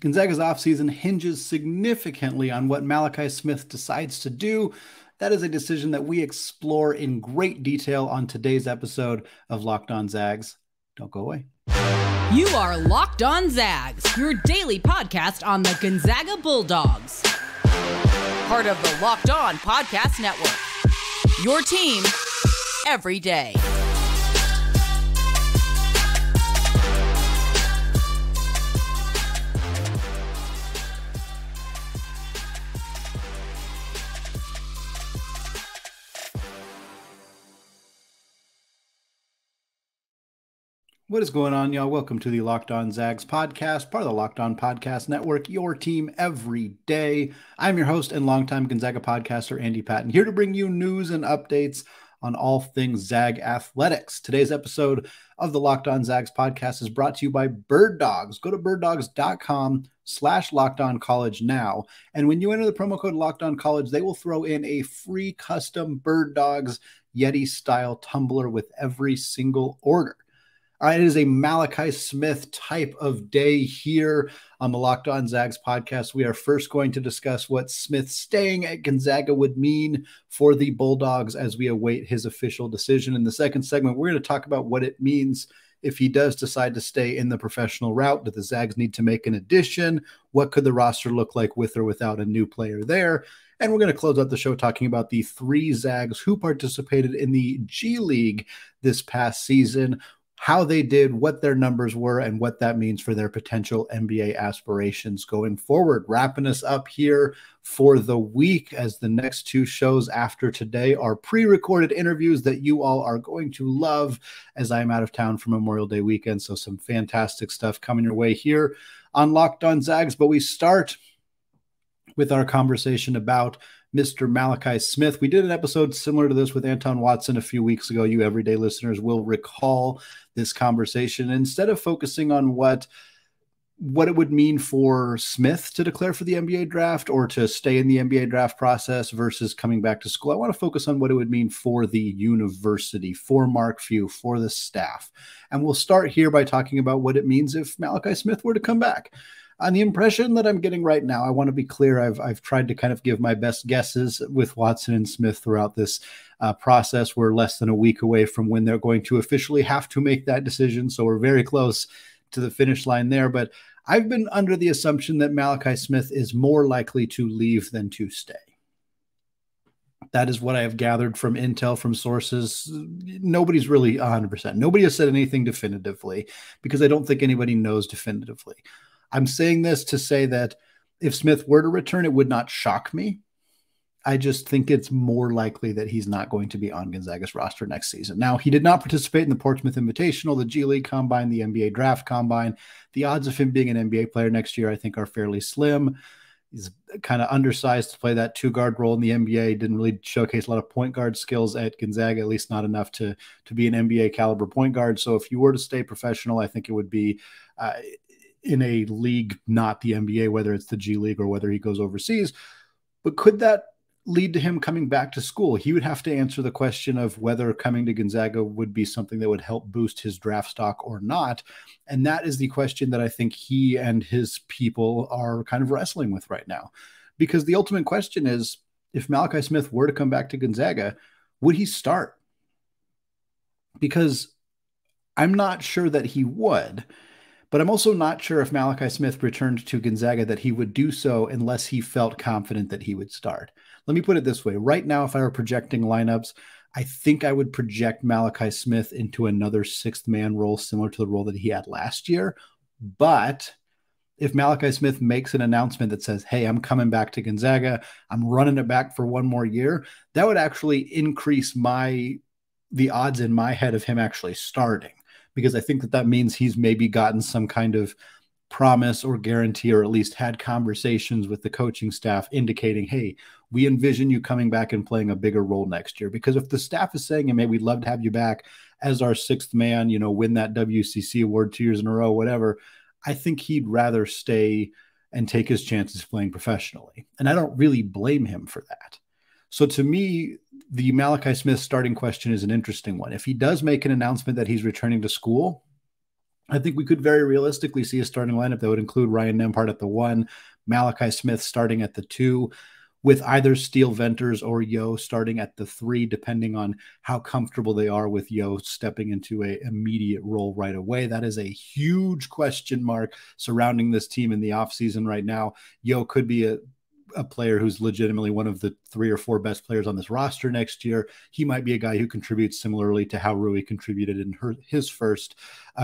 Gonzaga's offseason hinges significantly on what Malachi Smith decides to do. That is a decision that we explore in great detail on today's episode of Locked On Zags. Don't go away. You are Locked On Zags, your daily podcast on the Gonzaga Bulldogs. Part of the Locked On Podcast Network. Your team every day. What is going on, y'all? Welcome to the Locked On Zags podcast, part of the Locked On Podcast Network, your team every day. I'm your host and longtime Gonzaga podcaster, Andy Patton, here to bring you news and updates on all things Zag athletics. Today's episode of the Locked On Zags podcast is brought to you by Bird Dogs. Go to birddogs.com/LockedOnCollege now. And when you enter the promo code LockedOnCollege, they will throw in a free custom Bird Dogs Yeti style tumbler with every single order. All right, it is a Malachi Smith type of day here on the Locked On Zags podcast. We are first going to discuss what Smith staying at Gonzaga would mean for the Bulldogs as we await his official decision. In the second segment, we're going to talk about what it means if he does decide to stay in the professional route. Do the Zags need to make an addition? What could the roster look like with or without a new player there? And we're going to close out the show talking about the three Zags who participated in the G League this past season, how they did, what their numbers were, and what that means for their potential NBA aspirations going forward. Wrapping us up here for the week, as the next two shows after today are pre-recorded interviews that you all are going to love, as I'm out of town for Memorial Day weekend. So some fantastic stuff coming your way here on Locked On Zags. But we start with our conversation about Mr. Malachi Smith. We did an episode similar to this with Anton Watson a few weeks ago. You everyday listeners will recall this conversation. Instead of focusing on what it would mean for Smith to declare for the NBA draft or to stay in the NBA draft process versus coming back to school, I want to focus on what it would mean for the university, for Mark Few, for the staff. And we'll start here by talking about what it means if Malachi Smith were to come back. On the impression that I'm getting right now, I want to be clear. I've tried to kind of give my best guesses with Watson and Smith throughout this process. We're less than a week away from when they're going to officially have to make that decision. So we're very close to the finish line there. But I've been under the assumption that Malachi Smith is more likely to leave than to stay. That is what I have gathered from intel, from sources. Nobody's really 100%. Nobody has said anything definitively because I don't think anybody knows definitively. I'm saying this to say that if Smith were to return, it would not shock me. I just think it's more likely that he's not going to be on Gonzaga's roster next season. Now, he did not participate in the Portsmouth Invitational, the G League Combine, the NBA Draft Combine. The odds of him being an NBA player next year, I think, are fairly slim. He's kind of undersized to play that two-guard role in the NBA. Didn't really showcase a lot of point guard skills at Gonzaga, at least not enough to be an NBA caliber point guard. So if you were to stay professional, I think it would be in a league, not the NBA, whether it's the G League or whether he goes overseas. But could that lead to him coming back to school? He would have to answer the question of whether coming to Gonzaga would be something that would help boost his draft stock or not. And that is the question that I think he and his people are kind of wrestling with right now. Because the ultimate question is, if Malachi Smith were to come back to Gonzaga, would he start? Because I'm not sure that he would. But I'm also not sure if Malachi Smith returned to Gonzaga that he would do so unless he felt confident that he would start. Let me put it this way. Right now, if I were projecting lineups, I think I would project Malachi Smith into another sixth man role similar to the role that he had last year. But if Malachi Smith makes an announcement that says, hey, I'm coming back to Gonzaga, I'm running it back for one more year, that would actually increase the odds in my head of him actually starting. Because I think that means he's maybe gotten some kind of promise or guarantee, or at least had conversations with the coaching staff indicating, hey, we envision you coming back and playing a bigger role next year. Because if the staff is saying, hey, we'd love to have you back as our sixth man, win that WCC award 2 years in a row, whatever, I think he'd rather stay and take his chances playing professionally. And I don't really blame him for that. So to me, the Malachi Smith starting question is an interesting one. If he does make an announcement that he's returning to school, I think we could very realistically see a starting lineup that would include Ryan Nembhard at the 1, Malachi Smith starting at the 2, with either Steele Venters or Yeo starting at the 3, depending on how comfortable they are with Yeo stepping into an immediate role right away. That is a huge question mark surrounding this team in the offseason right now. Yeo could be a player who's legitimately one of the 3 or 4 best players on this roster next year. He might be a guy who contributes similarly to how Rui contributed in his first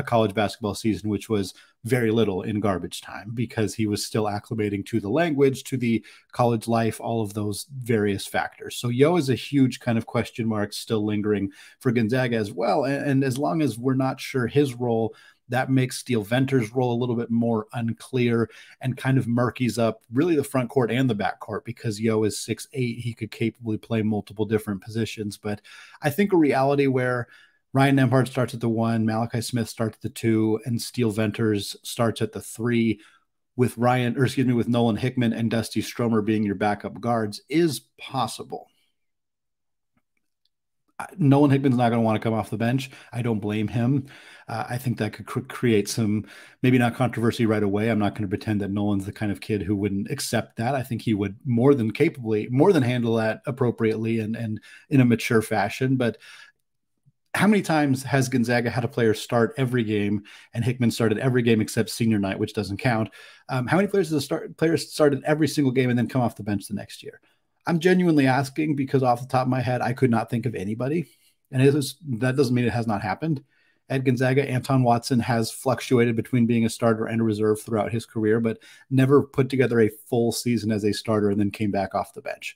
college basketball season, which was very little in garbage time because he was still acclimating to the language, to the college life, all of those various factors. So Yeo is a huge kind of question mark still lingering for Gonzaga as well. And as long as we're not sure his role, that makes Steele Venters' role a little bit more unclear and kind of murkies up really the front court and the back court because Yeo is 6'8". He could capably play multiple different positions. But I think a reality where Ryan Nembhard starts at the 1, Malachi Smith starts at the 2, and Steele Venters starts at the 3 with Nolan Hickman and Dusty Stromer being your backup guards is possible. Nolan Hickman's not going to want to come off the bench. I don't blame him. I think that could create some, maybe not controversy right away. I'm not going to pretend that Nolan's the kind of kid who wouldn't accept that. I think he would more than handle that appropriately and in a mature fashion. But how many times has Gonzaga had a player start every game and Hickman started every game except senior night, which doesn't count? How many players started every single game and then come off the bench the next year? I'm genuinely asking because off the top of my head, I could not think of anybody. And that doesn't mean it has not happened. At Gonzaga, Anton Watson has fluctuated between being a starter and a reserve throughout his career, but never put together a full season as a starter and then came back off the bench.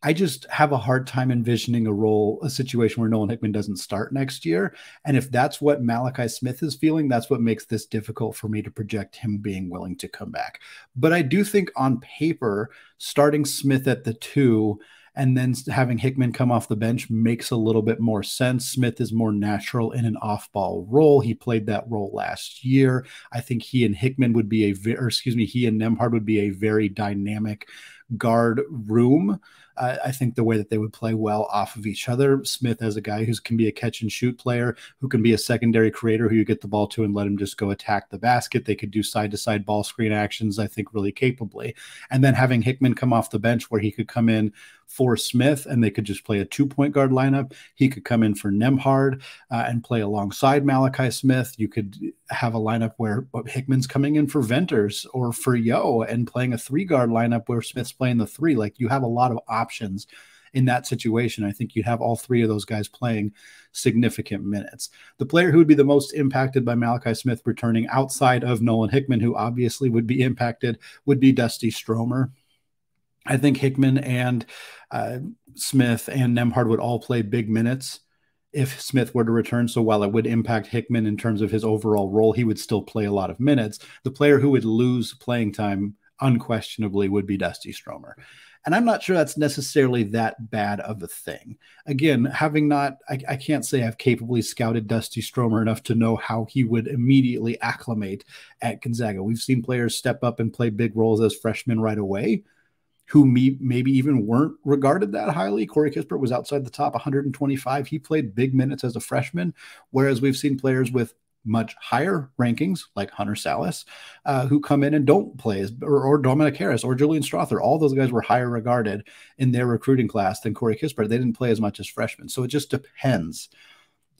I just have a hard time envisioning a situation where Nolan Hickman doesn't start next year. And if that's what Malachi Smith is feeling, that's what makes this difficult for me to project him being willing to come back. But I do think on paper, starting Smith at the 2 and then having Hickman come off the bench makes a little bit more sense. Smith is more natural in an off-ball role. He played that role last year. I think he and Nembhard would be a very dynamic guard room. I think the way that they would play well off of each other. Smith as a guy who can be a catch and shoot player, who can be a secondary creator, who you get the ball to and let him just go attack the basket. They could do side to side ball screen actions, I think, really capably. And then having Hickman come off the bench where he could come in for Smith and they could just play a 2-point guard lineup. He could come in for Nembhard and play alongside Malachi Smith. You could have a lineup where Hickman's coming in for Venters or for Yeo and playing a 3-guard lineup where Smith's playing the 3. Like, you have a lot of options in that situation. I think you'd have all 3 of those guys playing significant minutes. The player who would be the most impacted by Malachi Smith returning outside of Nolan Hickman, who obviously would be impacted, would be Dusty Stromer. I think Hickman and Smith and Nembhard would all play big minutes if Smith were to return. So while it would impact Hickman in terms of his overall role, he would still play a lot of minutes. The player who would lose playing time unquestionably would be Dusty Stromer. And I'm not sure that's necessarily that bad of a thing. Again, I can't say I've capably scouted Dusty Stromer enough to know how he would immediately acclimate at Gonzaga. We've seen players step up and play big roles as freshmen right away who maybe even weren't regarded that highly. Corey Kispert was outside the top 125. He played big minutes as a freshman, whereas we've seen players with much higher rankings like Hunter Salas who come in and don't play, or Dominic Harris or Julian Strother. All those guys were higher regarded in their recruiting class than Corey Kispert. They didn't play as much as freshmen. So it just depends.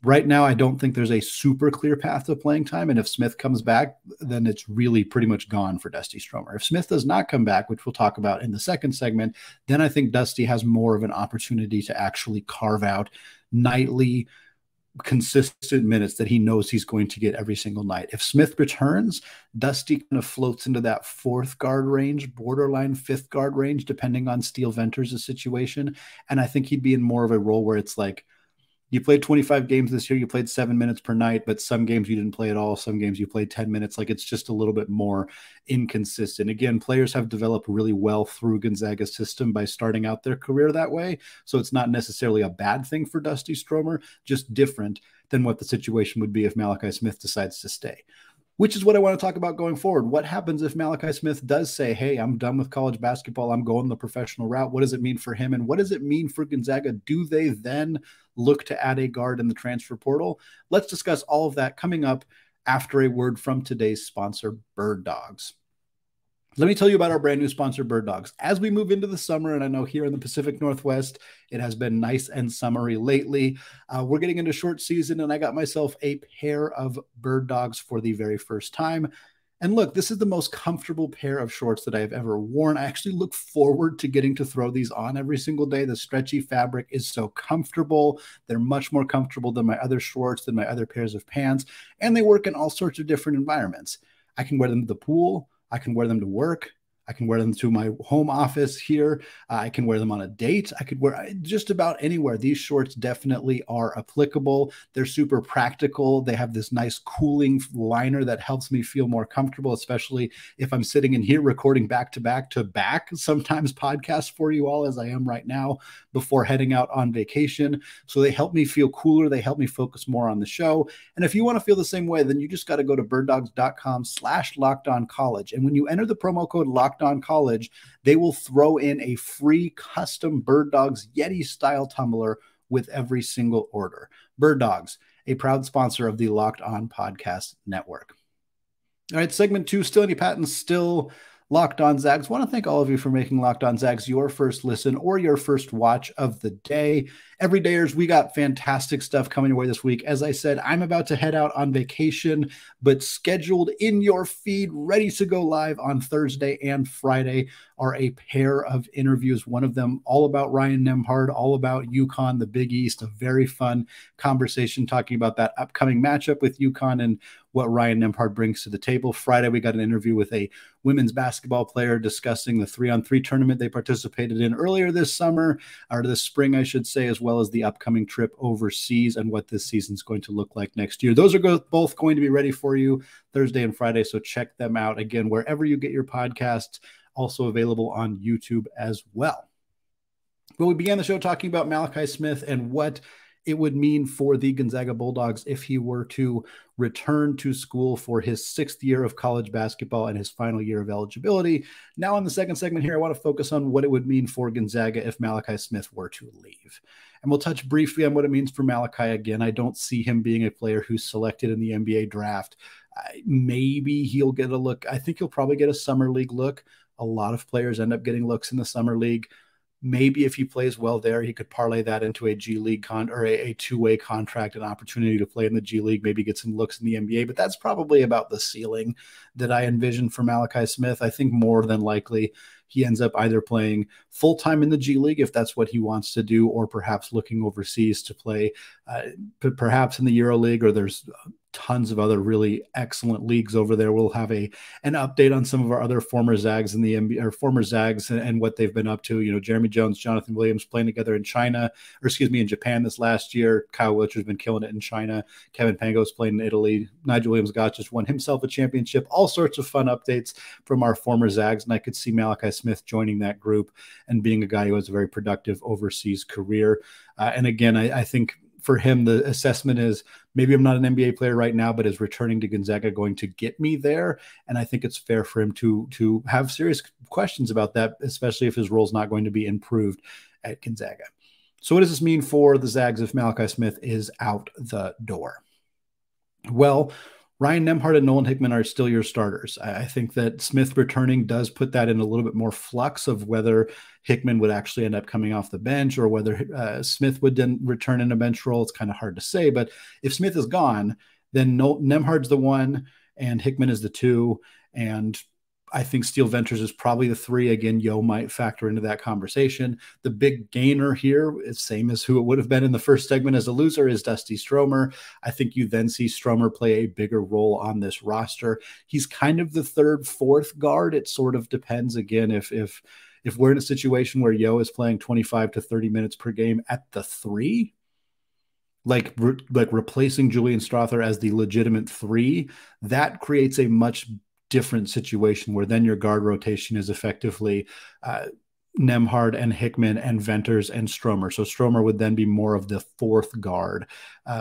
Right now, I don't think there's a super clear path to playing time. And if Smith comes back, then it's really pretty much gone for Dusty Stromer. If Smith does not come back, which we'll talk about in the second segment, then I think Dusty has more of an opportunity to actually carve out nightly consistent minutes that he knows he's going to get every single night. If Smith returns, Dusty kind of floats into that 4th guard range, borderline 5th guard range, depending on Steele Venters' situation. And I think he'd be in more of a role where it's like, you played 25 games this year, you played 7 minutes per night, but some games you didn't play at all. Some games you played 10 minutes. Like, it's just a little bit more inconsistent. Again, players have developed really well through Gonzaga's system by starting out their career that way. So it's not necessarily a bad thing for Dusty Stromer, just different than what the situation would be if Malachi Smith decides to stay. Which is what I want to talk about going forward. What happens if Malachi Smith does say, hey, I'm done with college basketball, I'm going the professional route? What does it mean for him? And what does it mean for Gonzaga? Do they then look to add a guard in the transfer portal? Let's discuss all of that coming up after a word from today's sponsor, Bird Dogs. Let me tell you about our brand new sponsor, Bird Dogs. As we move into the summer, and I know here in the Pacific Northwest, it has been nice and summery lately. We're getting into short season, and I got myself a pair of Bird Dogs for the very first time. And look, this is the most comfortable pair of shorts that I have ever worn. I actually look forward to getting to throw these on every single day. The stretchy fabric is so comfortable. They're much more comfortable than my other shorts, than my other pairs of pants, and they work in all sorts of different environments. I can wear them to the pool. I can wear them to work. I can wear them to my home office here. I can wear them on a date. I could wear just about anywhere. These shorts definitely are applicable. They're super practical. They have this nice cooling liner that helps me feel more comfortable, especially if I'm sitting in here recording back to back, sometimes podcasts for you all, as I am right now, before heading out on vacation. So they help me feel cooler. They help me focus more on the show. And if you want to feel the same way, then you just got to go to birddogs.com/lockedoncollege. And when you enter the promo code LockedOnCollege, they will throw in a free custom Bird Dogs Yeti style tumbler with every single order. Bird Dogs, a proud sponsor of the Locked On Podcast Network. All right, segment 2, still any patents, still Locked On Zags. Want to thank all of you for making Locked On Zags your first listen or your first watch of the day. Everydayers, we got fantastic stuff coming your way this week. As I said, I'm about to head out on vacation, but scheduled in your feed, ready to go live on Thursday and Friday are a pair of interviews. One of them all about Ryan Nembhard, all about UConn, the Big East, a very fun conversation talking about that upcoming matchup with UConn and what Ryan Nembhard brings to the table. Friday, we got an interview with a women's basketball player discussing the 3-on-3 tournament they participated in earlier this summer, or this spring, I should say, as well as the upcoming trip overseas and what this season's going to look like next year. Those are both going to be ready for you Thursday and Friday, so check them out. Again, wherever you get your podcasts, also available on YouTube as well. But we began the show talking about Malachi Smith and what it would mean for the Gonzaga Bulldogs if he were to return to school for his 6th year of college basketball and his final year of eligibility. Now in the second segment here, I want to focus on what it would mean for Gonzaga if Malachi Smith were to leave. And we'll touch briefly on what it means for Malachi. Again, I don't see him being a player who's selected in the NBA draft. Maybe he'll get a look. I think he'll probably get a summer league look. A lot of players end up getting looks in the summer league. Maybe if he plays well there, he could parlay that into a G League or a two-way contract, an opportunity to play in the G League, maybe get some looks in the NBA. But that's probably about the ceiling that I envision for Malachi Smith. I think more than likely he ends up either playing full-time in the G League if that's what he wants to do, or perhaps looking overseas to play perhaps in the Euro League, or there's tons of other really excellent leagues over there. We'll have an update on some of our other former Zags in the NBA, or former Zags, and what they've been up to. You know, Jeremy Jones, Jonathan Williams playing together in in Japan this last year. Kyle Wilcher's been killing it in China. Kevin Pangos playing in Italy. Nigel Williams-Goss just won himself a championship. All sorts of fun updates from our former Zags, and I could see Malachi Smith joining that group and being a guy who has a very productive overseas career. And again, I think for him, the assessment is maybe I'm not an NBA player right now, but is returning to Gonzaga going to get me there? And I think it's fair for him to have serious questions about that, especially if his role is not going to be improved at Gonzaga. So what does this mean for the Zags if Malachi Smith is out the door? Well, Ryan Nembhard and Nolan Hickman are still your starters. I think that Smith returning does put that in a little bit more flux of whether Hickman would actually end up coming off the bench or whether Smith would then return in a bench role. It's kind of hard to say, but if Smith is gone, then Nembhard's the 1 and Hickman is the 2. And I think Steele Venters is probably the 3. Again, Yo might factor into that conversation. The big gainer here is same as who it would have been in the first segment as a loser is Dusty Stromer. I think you then see Stromer play a bigger role on this roster. He's kind of the 3rd, 4th guard. It sort of depends. Again, if we're in a situation where Yo is playing 25 to 30 minutes per game at the 3, like replacing Julian Strawther as the legitimate 3, that creates a much different situation where then your guard rotation is effectively Nembhard and Hickman and Venters and Stromer. So Stromer would then be more of the 4th guard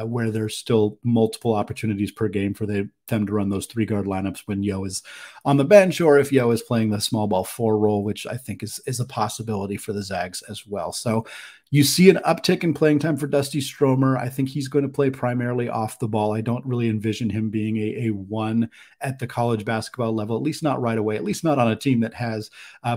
where there's still multiple opportunities per game for them to run those 3 guard lineups when Yo is on the bench, or if Yo is playing the small ball 4 role, which I think is a possibility for the Zags as well. So You see an uptick in playing time for Dusty Stromer. I think he's going to play primarily off the ball. I don't really envision him being a one at the college basketball level, at least not right away, at least not on a team that has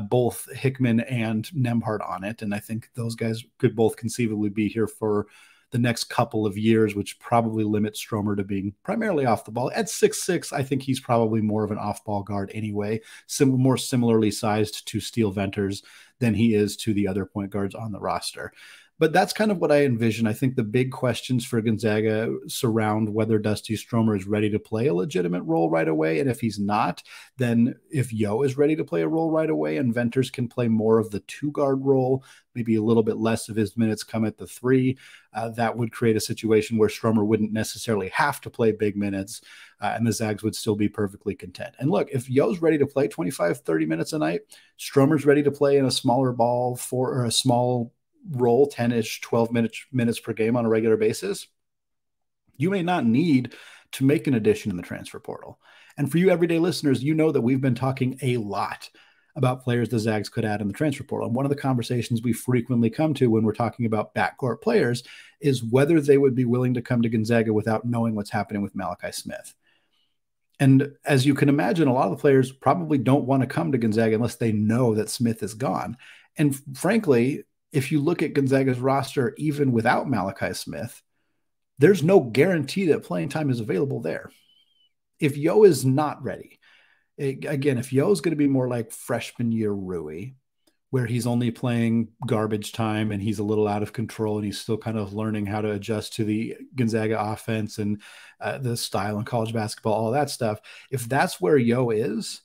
both Hickman and Nembhard on it. And I think those guys could both conceivably be here for the next couple of years, which probably limits Stromer to being primarily off the ball. At 6'6", I think he's probably more of an off-ball guard anyway, more similarly sized to Steele Venters than he is to the other point guards on the roster. But that's kind of what I envision. I think the big questions for Gonzaga surround whether Dusty Stromer is ready to play a legitimate role right away. And if he's not, then if Yo is ready to play a role right away and Venters can play more of the two-guard role, maybe a little bit less of his minutes come at the three, that would create a situation where Stromer wouldn't necessarily have to play big minutes, and the Zags would still be perfectly content. And look, if Yo's ready to play 25, 30 minutes a night, Stromer's ready to play in a smaller ball or a small role, 10-ish, 12 minutes per game on a regular basis, you may not need to make an addition in the transfer portal. And for you everyday listeners, you know that we've been talking a lot about players the Zags could add in the transfer portal. And one of the conversations we frequently come to when we're talking about backcourt players is whether they would be willing to come to Gonzaga without knowing what's happening with Malachi Smith. And as you can imagine, a lot of the players probably don't want to come to Gonzaga unless they know that Smith is gone. And frankly, if you look at Gonzaga's roster, even without Malachi Smith, there's no guarantee that playing time is available there. If Yo is not ready, again, if Yo is going to be more like freshman year Rui, where he's only playing garbage time and he's a little out of control and he's still kind of learning how to adjust to the Gonzaga offense and the style in college basketball, all that stuff, if that's where Yo is,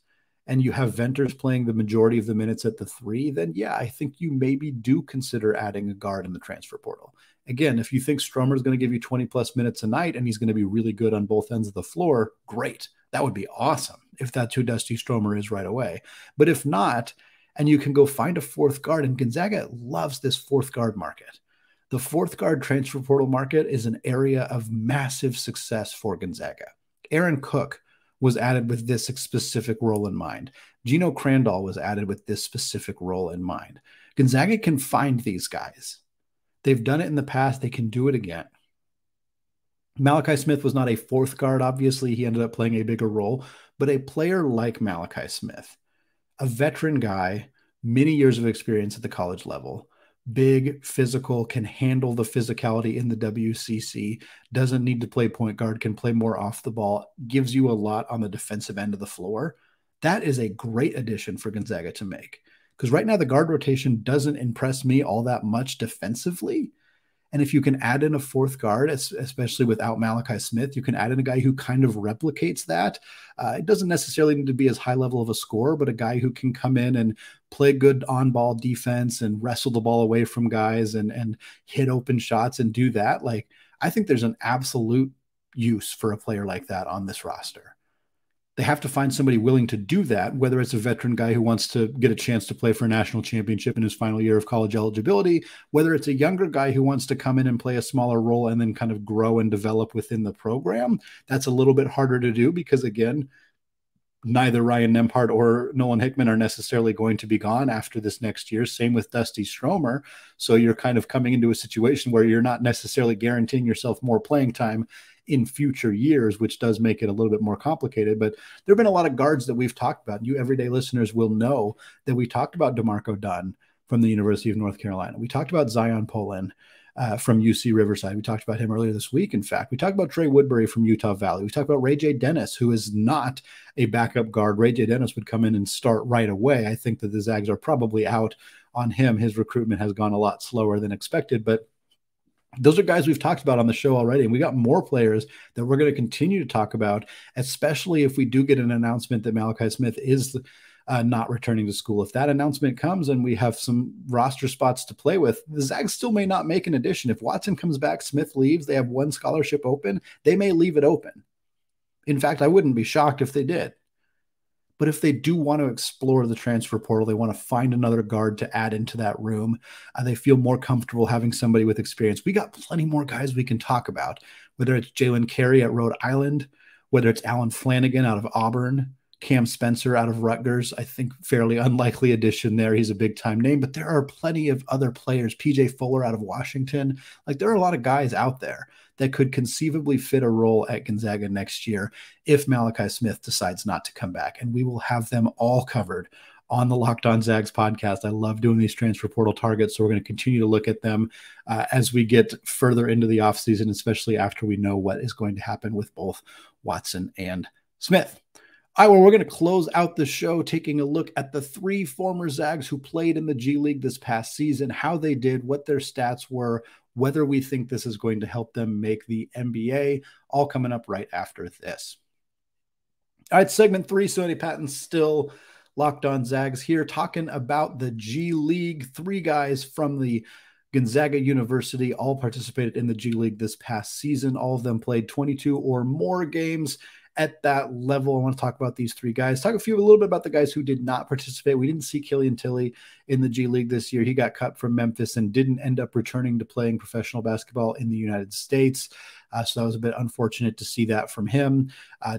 and you have Venters playing the majority of the minutes at the three, then yeah, I think you maybe do consider adding a guard in the transfer portal. Again, if you think Stromer is going to give you 20 plus minutes a night and he's going to be really good on both ends of the floor, great. That would be awesome if that's who Dusty Stromer is right away. But if not, and you can go find a fourth guard, and Gonzaga loves this fourth guard market. The fourth guard transfer portal market is an area of massive success for Gonzaga. Aaron Cook was added with this specific role in mind. Gino Crandall was added with this specific role in mind. Gonzaga can find these guys. They've done it in the past. They can do it again. Malachi Smith was not a fourth guard. Obviously, he ended up playing a bigger role, but a player like Malachi Smith, a veteran guy, many years of experience at the college level, big, physical, can handle the physicality in the WCC, doesn't need to play point guard, can play more off the ball, gives you a lot on the defensive end of the floor. That is a great addition for Gonzaga to make. Because right now the guard rotation doesn't impress me all that much defensively. And if you can add in a fourth guard, especially without Malachi Smith, you can add in a guy who kind of replicates that. It doesn't necessarily need to be as high level of a scorer, but a guy who can come in and play good on-ball defense and wrestle the ball away from guys and hit open shots and do that. Like, I think there's an absolute use for a player like that on this roster. They have to find somebody willing to do that, whether it's a veteran guy who wants to get a chance to play for a national championship in his final year of college eligibility, whether it's a younger guy who wants to come in and play a smaller role and then kind of grow and develop within the program. That's a little bit harder to do because, again, neither Ryan Nembhard or Nolan Hickman are necessarily going to be gone after this next year. Same with Dusty Stromer. So you're kind of coming into a situation where you're not necessarily guaranteeing yourself more playing time in future years, which does make it a little bit more complicated. But there have been a lot of guards that we've talked about. You everyday listeners will know that we talked about DeMarco Dunn from the University of North Carolina. We talked about Zion Poland from UC Riverside. We talked about him earlier this week. In fact, we talked about Trey Woodbury from Utah Valley. We talked about Ray J. Dennis, who is not a backup guard. Ray J. Dennis would come in and start right away. I think that the Zags are probably out on him. His recruitment has gone a lot slower than expected, but those are guys we've talked about on the show already. And we got more players that we're going to continue to talk about, especially if we do get an announcement that Malachi Smith is not returning to school. If that announcement comes and we have some roster spots to play with, the Zags still may not make an addition. If Watson comes back, Smith leaves, they have one scholarship open, they may leave it open. In fact, I wouldn't be shocked if they did. But if they do want to explore the transfer portal, they want to find another guard to add into that room, they feel more comfortable having somebody with experience. We got plenty more guys we can talk about, whether it's Jalen Carey at Rhode Island, whether it's Alan Flanagan out of Auburn, Cam Spencer out of Rutgers, I think fairly unlikely addition there. He's a big time name, but there are plenty of other players. PJ Fuller out of Washington. Like there are a lot of guys out there that could conceivably fit a role at Gonzaga next year if Malachi Smith decides not to come back. And we will have them all covered on the Locked On Zags podcast. I love doing these transfer portal targets, so we're going to continue to look at them as we get further into the offseason, especially after we know what is going to happen with both Watson and Smith. All right, well, we're going to close out the show taking a look at the 3 former Zags who played in the G League this past season, how they did, what their stats were, whether we think this is going to help them make the NBA, all coming up right after this. All right, segment 3, Sonny Patton still Locked On Zags here, talking about the G League. 3 guys from the Gonzaga University all participated in the G League this past season. All of them played 22 or more games at that level. I want to talk about these 3 guys. Talk a little bit about the guys who did not participate. We didn't see Killian Tilly in the G League this year. He got cut from Memphis and didn't end up returning to playing professional basketball in the United States. So that was a bit unfortunate to see that from him.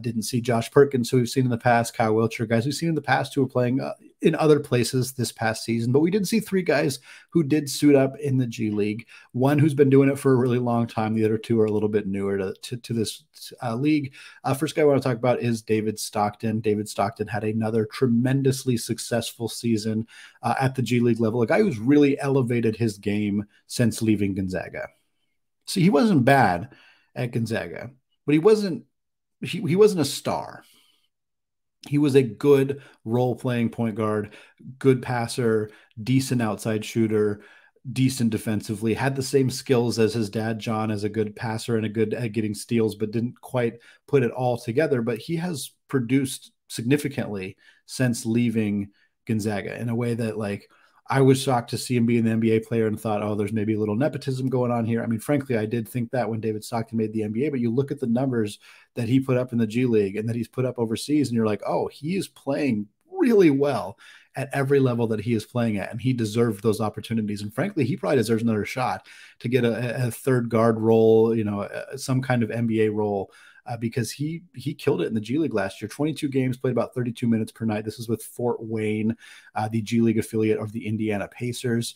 Didn't see Josh Perkins, who we've seen in the past, Kyle Wiltshire, guys we've seen in the past who were playing in other places this past season. But we did see 3 guys who did suit up in the G League. One who's been doing it for a really long time. The other 2 are a little bit newer to this league. First guy I want to talk about is David Stockton. David Stockton had another tremendously successful season at the G League level, a guy who's really elevated his game since leaving Gonzaga. See, he wasn't bad at Gonzaga, but he wasn't a star. He was a good role-playing point guard, good passer, decent outside shooter, decent defensively, had the same skills as his dad, John, as a good passer and a good at getting steals, but didn't quite put it all together. But he has produced significantly since leaving Gonzaga in a way that, like, I was shocked to see him be an NBA player and thought, oh, there's maybe a little nepotism going on here. I mean, frankly, I did think that when David Stockton made the NBA, but you look at the numbers that he put up in the G League and that he's put up overseas, and you're like, oh, he is playing really well at every level that he is playing at, and he deserved those opportunities. And frankly, he probably deserves another shot to get a third guard role, some kind of NBA role. Because he killed it in the G League last year. 22 games, played about 32 minutes per night. This is with Fort Wayne, the G League affiliate of the Indiana Pacers.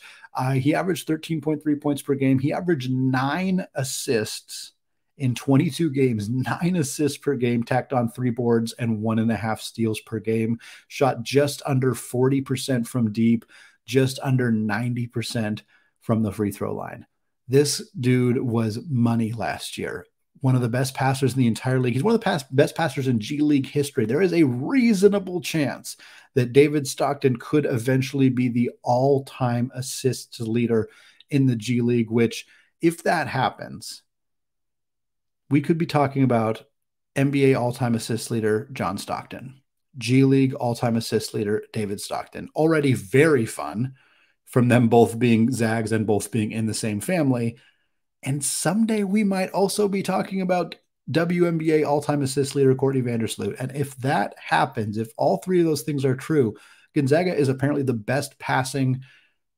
He averaged 13.3 points per game. He averaged 9 assists in 22 games, 9 assists per game, tacked on 3 boards and 1.5 steals per game. Shot just under 40% from deep, just under 90% from the free throw line. This dude was money last year. One of the best passers in the entire league. He's one of the best passers in G League history. There is a reasonable chance that David Stockton could eventually be the all-time assists leader in the G League, which, if that happens, we could be talking about NBA all-time assist leader John Stockton, G League all-time assist leader David Stockton. Already very fun from them both being Zags and both being in the same family. And someday we might also be talking about WNBA all-time assist leader Courtney Vandersloot. And if that happens, if all 3 of those things are true, Gonzaga is apparently the best passing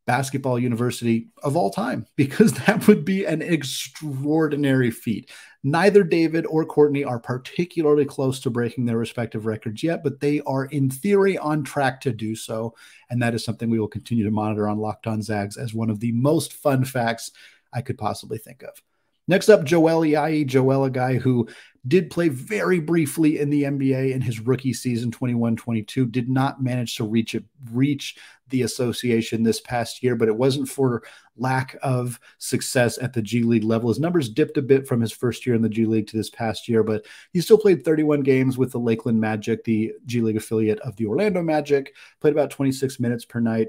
basketball university of all time, because that would be an extraordinary feat. Neither David or Courtney are particularly close to breaking their respective records yet, but they are in theory on track to do so. And that is something we will continue to monitor on Locked On Zags as one of the most fun facts I could possibly think of. Next up, Joel Ayayi. Joel, a guy who did play very briefly in the NBA in his rookie season, 21-22, did not manage to reach the association this past year, but it wasn't for lack of success at the G League level. His numbers dipped a bit from his first year in the G League to this past year, but he still played 31 games with the Lakeland Magic, the G League affiliate of the Orlando Magic, played about 26 minutes per night.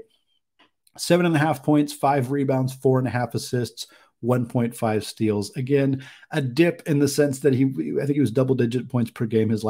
7.5 points, 5 rebounds, 4.5 assists, 1.5 steals. Again, a dip in the sense that I think he was double-digit points per game his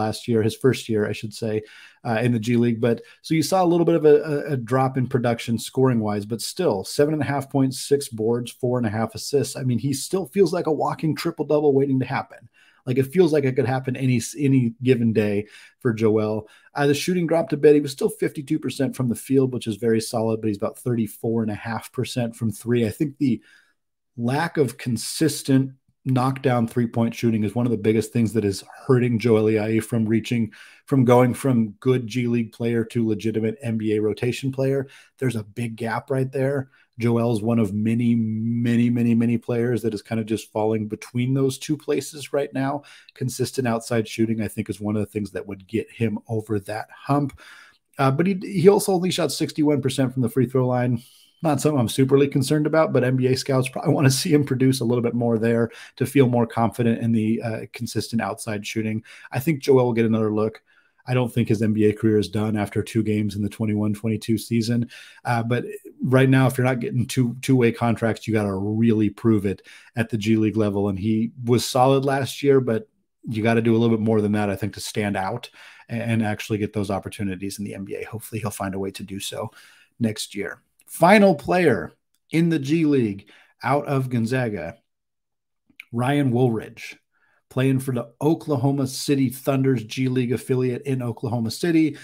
first year, I should say, in the G League. But so you saw a little bit of a drop in production scoring-wise, but still 7.5 points, 6 boards, 4.5 assists. I mean, he still feels like a walking triple-double waiting to happen. Like, it feels like it could happen any given day for Joel. The shooting dropped a bit. He was still 52% from the field, which is very solid, but he's about 34.5% from 3. I think the lack of consistent knockdown three-point shooting is one of the biggest things that is hurting Joel Ayayi from going from good G League player to legitimate NBA rotation player. There's a big gap right there. Joel's one of many, many, many, many players that is kind of just falling between those two places right now. Consistent outside shooting, I think, is one of the things that would get him over that hump. But he also only shot 61% from the free throw line. Not something I'm superly concerned about, but NBA scouts probably want to see him produce a little bit more there to feel more confident in the consistent outside shooting. I think Joel will get another look. I don't think his NBA career is done after 2 games in the 21-22 season. But right now, if you're not getting two-way contracts, you got to really prove it at the G League level. And he was solid last year, but you got to do a little bit more than that, I think, to stand out and actually get those opportunities in the NBA. Hopefully he'll find a way to do so next year. Final player in the G League out of Gonzaga, Ryan Woolridge, playing for the Oklahoma City Thunder's G League affiliate in Oklahoma City.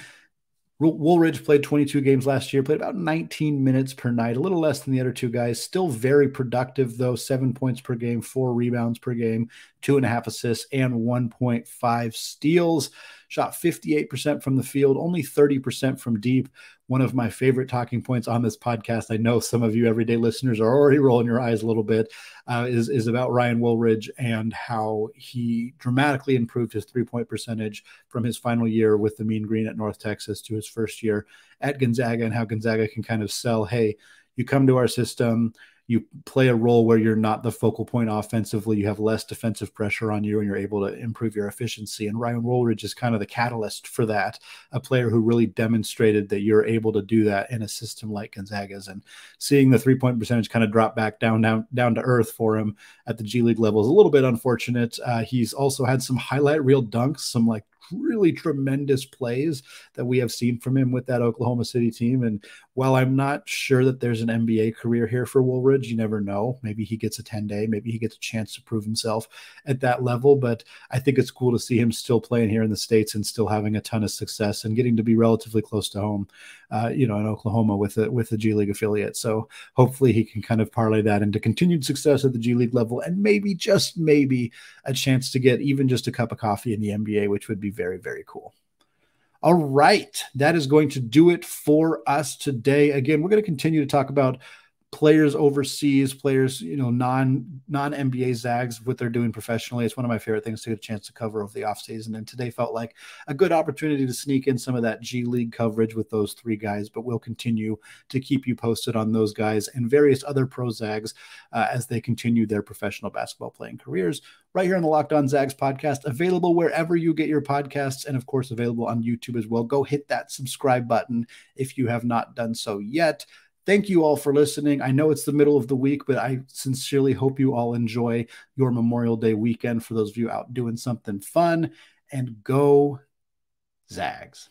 Woolridge played 22 games last year, played about 19 minutes per night, a little less than the other two guys. Still very productive, though. 7 points per game, 4 rebounds per game, 2.5 assists, and 1.5 steals. Shot 58% from the field, only 30% from deep. One of my favorite talking points on this podcast, I know some of you everyday listeners are already rolling your eyes a little bit, is about Ryan Woolridge and how he dramatically improved his three-point percentage from his final year with the Mean Green at North Texas to his first year at Gonzaga, and how Gonzaga can kind of sell, hey, you come to our system, you play a role where you're not the focal point offensively, you have less defensive pressure on you, and you're able to improve your efficiency. And Ryan Woolridge is kind of the catalyst for that, a player who really demonstrated that you're able to do that in a system like Gonzaga's. And seeing the three-point percentage kind of drop back down to earth for him at the G League level is a little bit unfortunate. He's also had some highlight reel dunks, some like really tremendous plays that we have seen from him with that Oklahoma City team. And while I'm not sure that there's an NBA career here for Woolridge, you never know. Maybe he gets a 10-day, maybe he gets a chance to prove himself at that level. But I think it's cool to see him still playing here in the States and still having a ton of success and getting to be relatively close to home, in Oklahoma with the G League affiliate. So hopefully he can kind of parlay that into continued success at the G League level and maybe, just maybe, a chance to get even just a cup of coffee in the NBA, which would be very, very cool. All right, that is going to do it for us today. Again, we're going to continue to talk about players overseas, players, non-NBA Zags, what they're doing professionally. It's one of my favorite things to get a chance to cover over the offseason. And today felt like a good opportunity to sneak in some of that G League coverage with those 3 guys, but we'll continue to keep you posted on those guys and various other pro Zags as they continue their professional basketball playing careers right here on the Locked On Zags podcast, available wherever you get your podcasts, and of course available on YouTube as well. Go hit that subscribe button if you have not done so yet. Thank you all for listening. I know it's the middle of the week, but I sincerely hope you all enjoy your Memorial Day weekend for those of you out doing something fun. And go Zags.